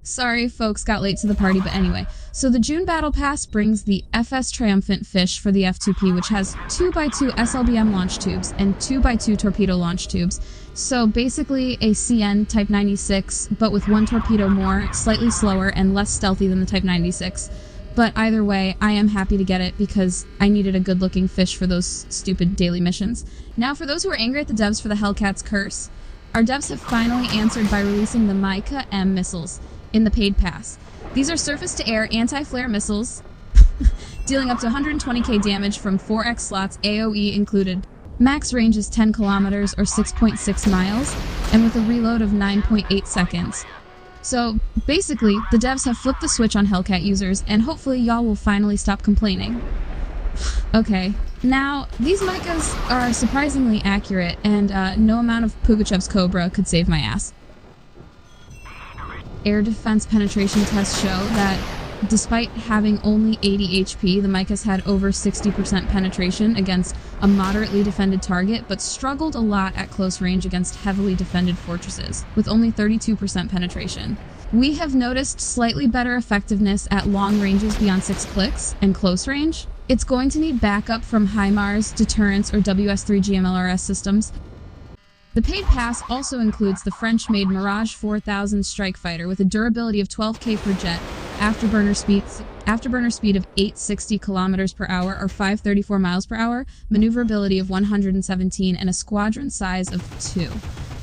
Sorry, folks got late to the party, but anyway. So the June Battle Pass brings the FS Triumphant fish for the F2P, which has 2x2 SLBM launch tubes and 2x2 torpedo launch tubes. So basically a CN Type 96, but with one torpedo more, slightly slower, and less stealthy than the Type 96. But either way, I am happy to get it because I needed a good-looking fish for those stupid daily missions. Now, for those who are angry at the devs for the Hellcat's curse, our devs have finally answered by releasing the Mica M missiles in the paid pass. These are surface-to-air anti-flare missiles, dealing up to 120k damage from 4x slots, AoE included. Max range is 10 kilometers or 6.6 miles, and with a reload of 9.8 seconds. So, basically, the devs have flipped the switch on Hellcat users, and hopefully y'all will finally stop complaining. Okay, now, these Micas are surprisingly accurate, and no amount of Pugachev's Cobra could save my ass. Air defense penetration tests show that despite having only 80 HP, the Micas had over 60% penetration against a moderately defended target, but struggled a lot at close range against heavily defended fortresses, with only 32% penetration. We have noticed slightly better effectiveness at long ranges beyond 6 clicks and close range. It's going to need backup from HIMARS, Deterrence, or WS3 GMLRS systems. The paid pass also includes the French-made Mirage 4000 strike fighter with a durability of 12k per jet, afterburner speed of 860 kilometers per hour or 534 miles per hour, maneuverability of 117, and a squadron size of 2.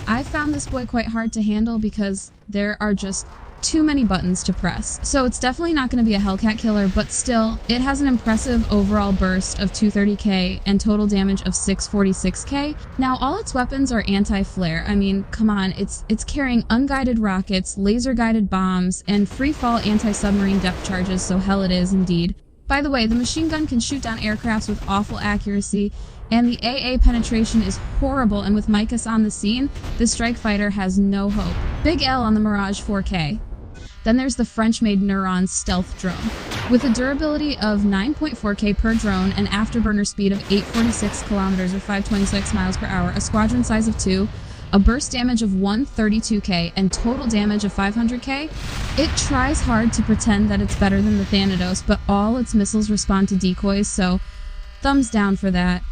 I found this boy quite hard to handle because there are just too many buttons to press. So it's definitely not going to be a Hellcat killer, but still, it has an impressive overall burst of 230k and total damage of 646k. Now, all its weapons are anti-flare. I mean, come on, it's carrying unguided rockets, laser-guided bombs, and free-fall anti-submarine depth charges, so hell it is indeed. By the way, the machine gun can shoot down aircrafts with awful accuracy, and the AA penetration is horrible, and with Micas on the scene, this strike fighter has no hope. Big L on the Mirage 4K. Then there's the French-made Neuron stealth drone. With a durability of 9.4k per drone, an afterburner speed of 846 kilometers or 526 miles per hour, a squadron size of 2, a burst damage of 132k, and total damage of 500k, it tries hard to pretend that it's better than the Thanatos, but all its missiles respond to decoys, so thumbs down for that.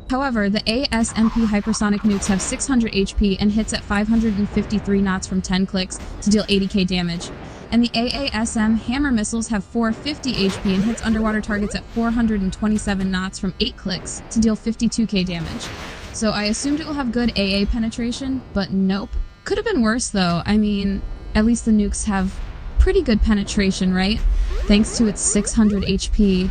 However, the ASMP hypersonic nukes have 600 HP and hits at 553 knots from 10 clicks to deal 80k damage. And the AASM hammer missiles have 450 HP and hits underwater targets at 427 knots from 8 clicks to deal 52k damage. So I assumed it will have good AA penetration, but nope. Could have been worse though. I mean, at least the nukes have pretty good penetration, right? Thanks to its 600 HP.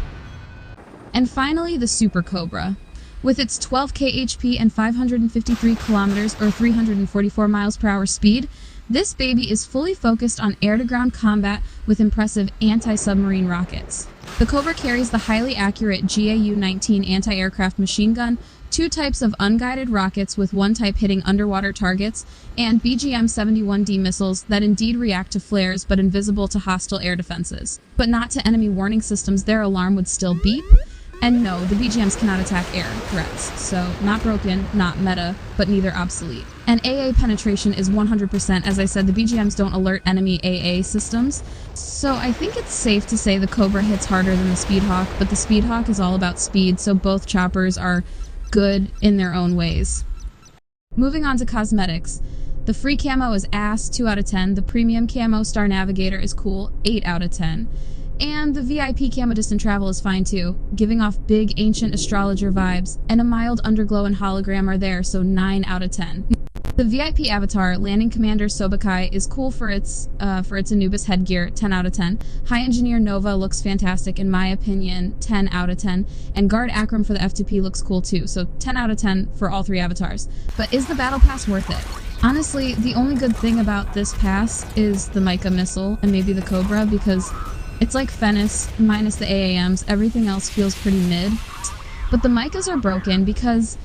And finally, the Super Cobra. With its 12k HP and 553 kilometers or 344 miles per hour speed, this baby is fully focused on air-to-ground combat with impressive anti-submarine rockets. The Cobra carries the highly accurate GAU-19 anti-aircraft machine gun, 2 types of unguided rockets with 1 type hitting underwater targets, and BGM-71D missiles that indeed react to flares but invisible to hostile air defenses. But not to enemy warning systems, their alarm would still beep. And no, the BGMs cannot attack air threats, so not broken, not meta, but neither obsolete. And AA penetration is 100%. As I said, the BGMs don't alert enemy AA systems, so I think it's safe to say the Cobra hits harder than the Speedhawk, but the Speedhawk is all about speed, so both choppers are good in their own ways. Moving on to cosmetics. The free camo is ass, 2 out of 10. The premium camo Star Navigator is cool, 8 out of 10. And the VIP Camo Distant Travel is fine too, giving off big ancient astrologer vibes, and a mild underglow and hologram are there, so 9 out of 10. The VIP Avatar, Landing Commander Sobakai, is cool for its Anubis headgear, 10 out of 10. High Engineer Nova looks fantastic in my opinion, 10 out of 10. And Guard Akram for the F2P looks cool too, so 10 out of 10 for all 3 avatars. But is the Battle Pass worth it? Honestly, the only good thing about this pass is the Mica missile and maybe the Cobra, because it's like Fennis, minus the AAMs, everything else feels pretty mid. But the Micas are broken because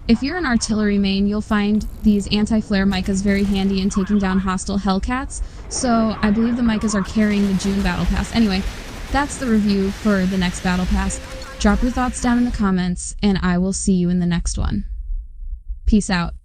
if you're an artillery main, you'll find these anti-flare Micas very handy in taking down hostile Hellcats, so I believe the Micas are carrying the June Battle Pass. Anyway, that's the review for the next Battle Pass. Drop your thoughts down in the comments, and I will see you in the next one. Peace out.